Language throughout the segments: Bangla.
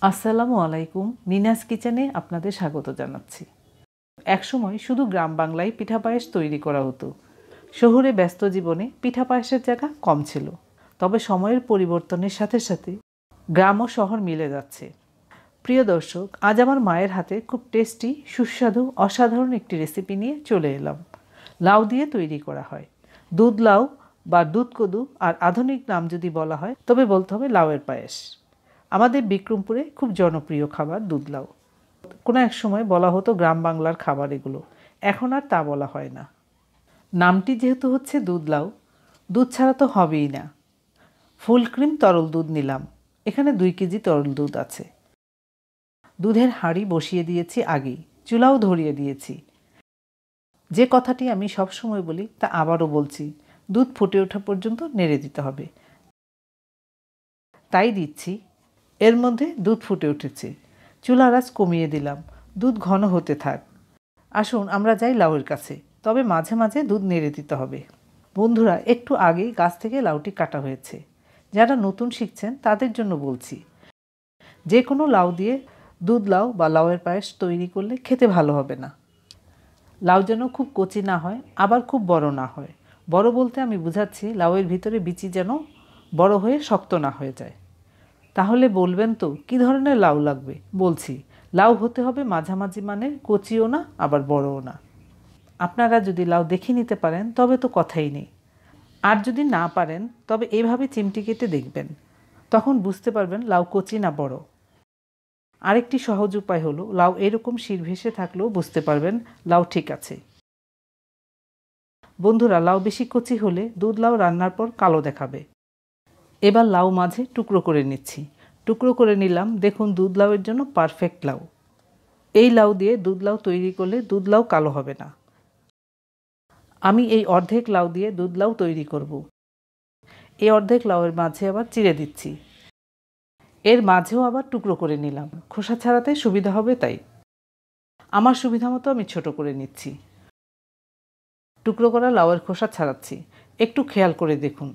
আসসালামু আলাইকুম। নিনাস কিচেনে আপনাদের স্বাগত জানাচ্ছি। একসময় শুধু গ্রাম বাংলায় পিঠা পায়েস তৈরি করা হতো। শহুরে ব্যস্ত জীবনে পিঠা পায়েসের জায়গা কম ছিল। তবে সময়ের পরিবর্তনের সাথে সাথে গ্রাম ও শহর মিলে যাচ্ছে। প্রিয় দর্শক, আজ আমার মায়ের হাতে খুব টেস্টি, সুস্বাদু, অসাধারণ একটি রেসিপি নিয়ে চলে এলাম। লাউ দিয়ে তৈরি করা হয়। দুধ লাউ বা দুধ কদু, আর আধুনিক নাম যদি বলা হয় তবে বলতে হবে লাউয়ের পায়েস। আমাদের বিক্রমপুরে খুব জনপ্রিয় খাবার দুধ লাউ। কোনো এক সময় বলা হতো গ্রাম বাংলার খাবার এগুলো, এখন আর তা বলা হয় না। নামটি যেহেতু হচ্ছে দুধ লাউ, দুধ ছাড়া তো হবেই না। ফুল ক্রিম তরল দুধ নিলাম। এখানে 2 কেজি তরল দুধ আছে। দুধের হাঁড়ি বসিয়ে দিয়েছি আগেই, চুলাও ধরিয়ে দিয়েছি। যে কথাটি আমি সবসময় বলি তা আবারও বলছি, দুধ ফুটে ওঠা পর্যন্ত নেড়ে দিতে হবে। তাই দিচ্ছি। এর মধ্যে দুধ ফুটে উঠেছে। চুলার আঁচ কমিয়ে দিলাম। দুধ ঘন হতে থাক। আসুন আমরা যাই লাউয়ের কাছে, তবে মাঝে মাঝে দুধ নেড়ে দিতে হবে। বন্ধুরা, একটু আগেই গাছ থেকে লাউটি কাটা হয়েছে। যারা নতুন শিখছেন তাদের জন্য বলছি, যে কোনো লাউ দিয়ে দুধ লাউ বা লাউয়ের পায়েস তৈরি করলে খেতে ভালো হবে না। লাউ যেন খুব কচি না হয়, আবার খুব বড় না হয়। বড় বলতে আমি বুঝাচ্ছি লাউয়ের ভিতরে বিচি যেন বড় হয়ে শক্ত না হয়ে যায়। তাহলে বলবেন তো কী ধরনের লাউ লাগবে? বলছি, লাউ হতে হবে মাঝামাঝি মানের, কচিও না আবার বড়ও না। আপনারা যদি লাউ দেখে নিতে পারেন তবে তো কথাই নেই। আর যদি না পারেন তবে এভাবে চিমটি কেটে দেখবেন, তখন বুঝতে পারবেন লাউ কচি না বড়। আরেকটি সহজ উপায় হলো, লাউ এরকম শির ভেসে থাকলেও বুঝতে পারবেন লাউ ঠিক আছে। বন্ধুরা, লাউ বেশি কচি হলে দুধ লাউ রান্নার পর কালো দেখাবে। এবার লাউ মাঝে টুকরো করে নিচ্ছি। টুকরো করে নিলাম। দেখুন, দুধ লাউয়ের জন্য পারফেক্ট লাউ। এই লাউ দিয়ে দুধ লাউ তৈরি করলে দুধ লাউ কালো হবে না। আমি এই অর্ধেক লাউ দিয়ে দুধ লাউ তৈরি করব। এই অর্ধেক লাউয়ের মাঝে আবার চিড়ে দিচ্ছি। এর মাঝেও আবার টুকরো করে নিলাম, খোসা ছাড়াতে সুবিধা হবে তাই। আমার সুবিধা মতো আমি ছোট করে নিচ্ছি। টুকরো করা লাউয়ের খোসা ছাড়াচ্ছি। একটু খেয়াল করে দেখুন,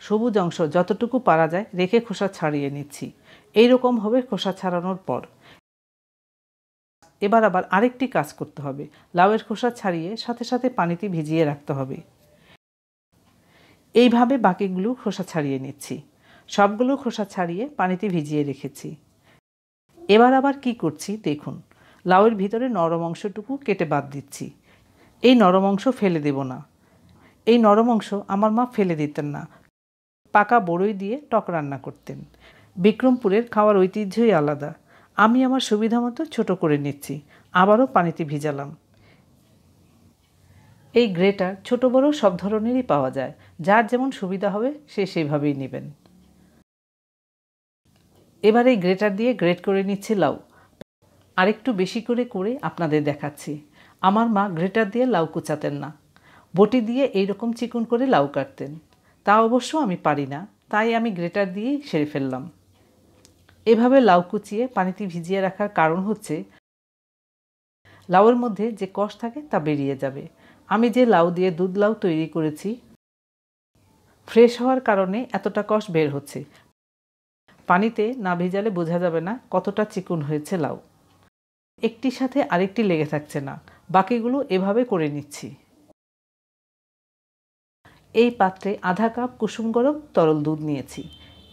সবুজ অংশ যতটুকু পারা যায় রেখে খোসা ছাড়িয়ে নিচ্ছি। এই রকম হবে খোসা ছাড়ানোর পর। এবার আবার আরেকটি কাজ করতে হবে। লাউয়ের খোসা ছাড়িয়ে সাথে সাথে পানিতে ভিজিয়ে রাখতে হবে। এইভাবে বাকিগুলো খোসা ছাড়িয়ে নিচ্ছি। সবগুলো খোসা ছাড়িয়ে পানিতে ভিজিয়ে রেখেছি। এবার আবার কি করছি দেখুন, লাউয়ের ভিতরে নরম অংশটুকু কেটে বাদ দিচ্ছি। এই নরম অংশ ফেলে দেব না। এই নরম অংশ আমার মা ফেলে দিতেন না, পাকা বড়ই দিয়ে টক রান্না করতেন। বিক্রমপুরের খাওয়ার ঐতিহ্যই আলাদা। আমি আমার সুবিধা মতো ছোটো করে নিচ্ছি, আবারও পানিতে ভিজালাম। এই গ্রেটার ছোট বড় সব ধরনেরই পাওয়া যায়, যার যেমন সুবিধা হবে সে সেইভাবেই নেবেন। এবার এই গ্রেটার দিয়ে গ্রেট করে নিচ্ছি লাউ। আরেকটু বেশি করে করে আপনাদের দেখাচ্ছি। আমার মা গ্রেটার দিয়ে লাউ কুচাতেন না, বটি দিয়ে এইরকম চিকন করে লাউ কাটতেন। তা অবশ্য আমি পারি না, তাই আমি গ্রেটার দিয়েই সেরে ফেললাম। এভাবে লাউ কুচিয়ে পানিতে ভিজিয়ে রাখার কারণ হচ্ছে, লাউয়ের মধ্যে যে কষ থাকে তা বেরিয়ে যাবে। আমি যে লাউ দিয়ে দুধ লাউ তৈরি করেছি, ফ্রেশ হওয়ার কারণে এতটা কষ বের হচ্ছে। পানিতে না ভিজালে বোঝা যাবে না কতটা চিকন হয়েছে লাউ। একটির সাথে আরেকটি লেগে থাকছে না। বাকিগুলো এভাবে করে নিচ্ছি। এই পাত্রে আধা কাপ কুসুম গরম তরল দুধ নিয়েছি।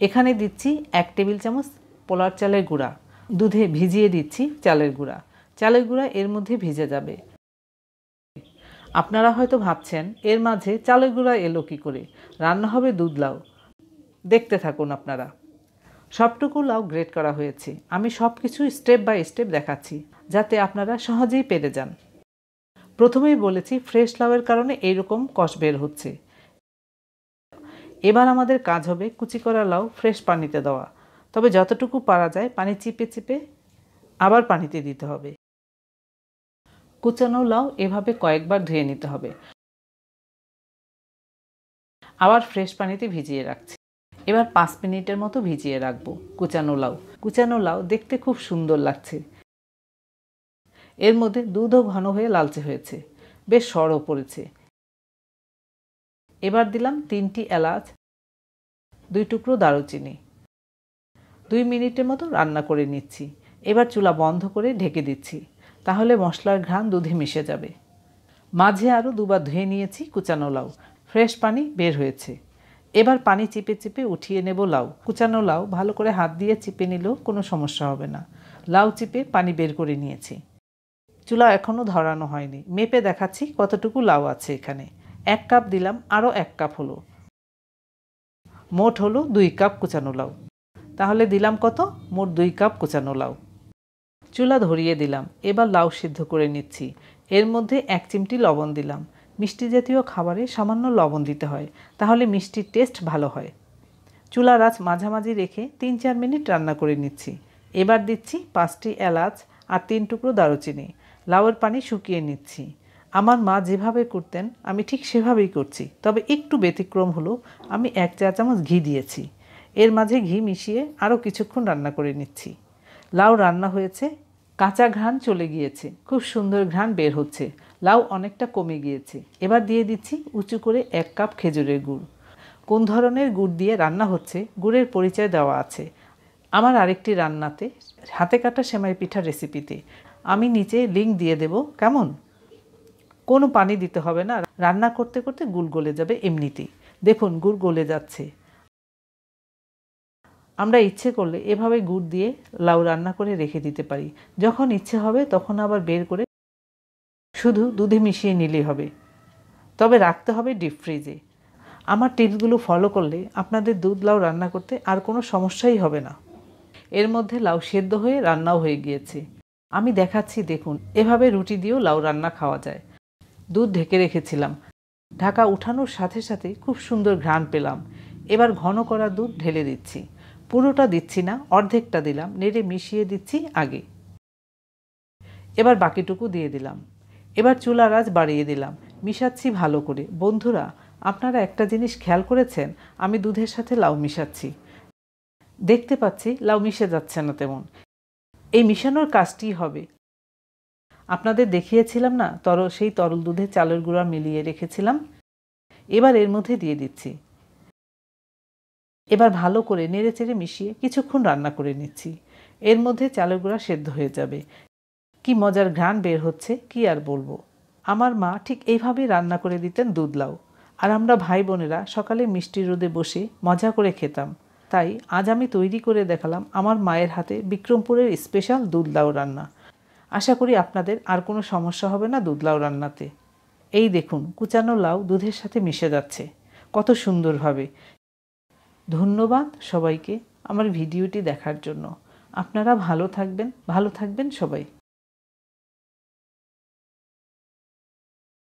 এখানে দিচ্ছি 1 টেবিল চামচ পোলার চালের গুঁড়া। দুধে ভিজিয়ে দিচ্ছি চালের গুঁড়া। চালের গুঁড়া এর মধ্যে ভিজে যাবে। আপনারা হয়তো ভাবছেন এর মাঝে চালের গুঁড়া এলো কী করে, রান্না হবে দুধ লাউ। দেখতে থাকুন আপনারা। সবটুকু লাউ গ্রেট করা হয়েছে। আমি সব কিছু স্টেপ বাই স্টেপ দেখাচ্ছি, যাতে আপনারা সহজেই পেরে যান। প্রথমেই বলেছি ফ্রেশ লাউয়ের কারণে এইরকম কষ বের হচ্ছে। এবার আমাদের কাজ হবে কুচি করা লাউ ফ্রেশ পানিতে দেওয়া। তবে যতটুকু পারা যায় পানি চিপে চিপে আবার পানিতে দিতে হবে। কুচানো লাউ এভাবে কয়েকবার ধুয়ে নিতে হবে। আবার ফ্রেশ পানিতে ভিজিয়ে রাখছি। এবার 5 মিনিটের মতো ভিজিয়ে রাখবো কুচানো লাউ। কুচানো লাউ দেখতে খুব সুন্দর লাগছে। এর মধ্যে দুধও ঘন হয়ে লালচে হয়েছে, বেশ সরও পড়েছে। এবার দিলাম 3টি এলাচ, 2 টুকরো দারুচিনি, 2 মিনিটের মতো রান্না করে নিচ্ছি। এবার চুলা বন্ধ করে ঢেকে দিচ্ছি, তাহলে মশলার ঘ্রাণ দুধে মিশে যাবে। মাঝে আরও 2 বার ধুয়ে নিয়েছি কুচানো লাউ, ফ্রেশ পানি বের হয়েছে। এবার পানি চিপে চিপে উঠিয়ে নেব লাউ। কুচানো লাউ ভালো করে হাত দিয়ে চিপে নিলেও কোনো সমস্যা হবে না। লাউ চিপে পানি বের করে নিয়েছি। চুলা এখনও ধরানো হয়নি, মেপে দেখাচ্ছি কতটুকু লাউ আছে এখানে। 1 কাপ দিলাম, আরও 1 কাপ হলো, মোট হলো 2 কাপ কুচানো লাউ। তাহলে দিলাম কত? মোট 2 কাপ কুচানো লাউ। চুলা ধরিয়ে দিলাম, এবার লাউ সিদ্ধ করে নিচ্ছি। এর মধ্যে 1 চিমটি লবণ দিলাম। মিষ্টি জাতীয় খাবারে সামান্য লবণ দিতে হয়, তাহলে মিষ্টির টেস্ট ভালো হয়। চুলার আঁচ মাঝামাঝি রেখে 3-4 মিনিট রান্না করে নিচ্ছি। এবার দিচ্ছি 5টি এলাচ আর 3 টুকরো দারুচিনি। লাউয়ের পানি শুকিয়ে নিচ্ছি। আমার মা যেভাবে করতেন আমি ঠিক সেভাবেই করছি, তবে একটু ব্যতিক্রম হলো আমি 1 চা চামচ ঘি দিয়েছি। এর মাঝে ঘি মিশিয়ে আরও কিছুক্ষণ রান্না করে নিচ্ছি। লাউ রান্না হয়েছে, কাঁচা ঘ্রাণ চলে গিয়েছে, খুব সুন্দর ঘ্রাণ বের হচ্ছে। লাউ অনেকটা কমে গিয়েছে। এবার দিয়ে দিচ্ছি উঁচু করে 1 কাপ খেজুরের গুড়। কোন ধরনের গুড় দিয়ে রান্না হচ্ছে গুড়ের পরিচয় দেওয়া আছে আমার আরেকটি রান্নাতে, হাতে কাটা সেমাই পিঠার রেসিপিতে। আমি নিচে লিংক দিয়ে দেব, কেমন? কোনো পানি দিতে হবে না, রান্না করতে করতে গুড় গলে যাবে এমনিতেই। দেখুন গুড় গলে যাচ্ছে। আমরা ইচ্ছে করলে এভাবে গুড় দিয়ে লাউ রান্না করে রেখে দিতে পারি। যখন ইচ্ছে হবে তখন আবার বের করে শুধু দুধে মিশিয়ে নিলেই হবে, তবে রাখতে হবে ডিপ ফ্রিজে। আমার টিপসগুলো ফলো করলে আপনাদের দুধ লাউ রান্না করতে আর কোনো সমস্যাই হবে না। এর মধ্যে লাউ সেদ্ধ হয়ে রান্নাও হয়ে গিয়েছে। আমি দেখাচ্ছি, দেখুন এভাবে রুটি দিয়েও লাউ রান্না খাওয়া যায়। দুধ ঢেকে রেখেছিলাম, ঢাকা উঠানোর সাথে সাথে খুব সুন্দর ঘ্রাণ পেলাম। এবার ঘন করা দুধ ঢেলে দিচ্ছি। পুরোটা দিচ্ছি না, অর্ধেকটা দিলাম, নেড়ে মিশিয়ে দিচ্ছি আগে। এবার বাকিটুকু দিয়ে দিলাম। এবার চুলার আঁচ বাড়িয়ে দিলাম, মিশাচ্ছি ভালো করে। বন্ধুরা, আপনারা একটা জিনিস খেয়াল করেছেন? আমি দুধের সাথে লাউ মিশাচ্ছি, দেখতে পাচ্ছি লাউ মিশে যাচ্ছে না তেমন। এই মিশানোর কাজটি হবে, আপনাদের দেখিয়েছিলাম না সেই তরল দুধে চালের গুঁড়া মিলিয়ে রেখেছিলাম, এবার এর মধ্যে দিয়ে দিচ্ছি। এবার ভালো করে নেড়েচেড়ে মিশিয়ে কিছুক্ষণ রান্না করে নিচ্ছি। এর মধ্যে চালের গুঁড়া সেদ্ধ হয়ে যাবে। কি মজার ঘ্রাণ বের হচ্ছে, কি আর বলবো। আমার মা ঠিক এইভাবেই রান্না করে দিতেন দুধ লাউ, আর আমরা ভাই বোনেরা সকালে মিষ্টি রোদে বসে মজা করে খেতাম। তাই আজ আমি তৈরি করে দেখালাম আমার মায়ের হাতে বিক্রমপুরের স্পেশাল দুধ লাউ রান্না। আশা করি আপনাদের আর কোনো সমস্যা হবে না দুধ লাউ রান্নাতে। এই দেখুন কুচানো লাউ দুধের সাথে মিশে যাচ্ছে কত সুন্দরভাবে। ধন্যবাদ সবাইকে আমার ভিডিওটি দেখার জন্য। আপনারা ভালো থাকবেন সবাই।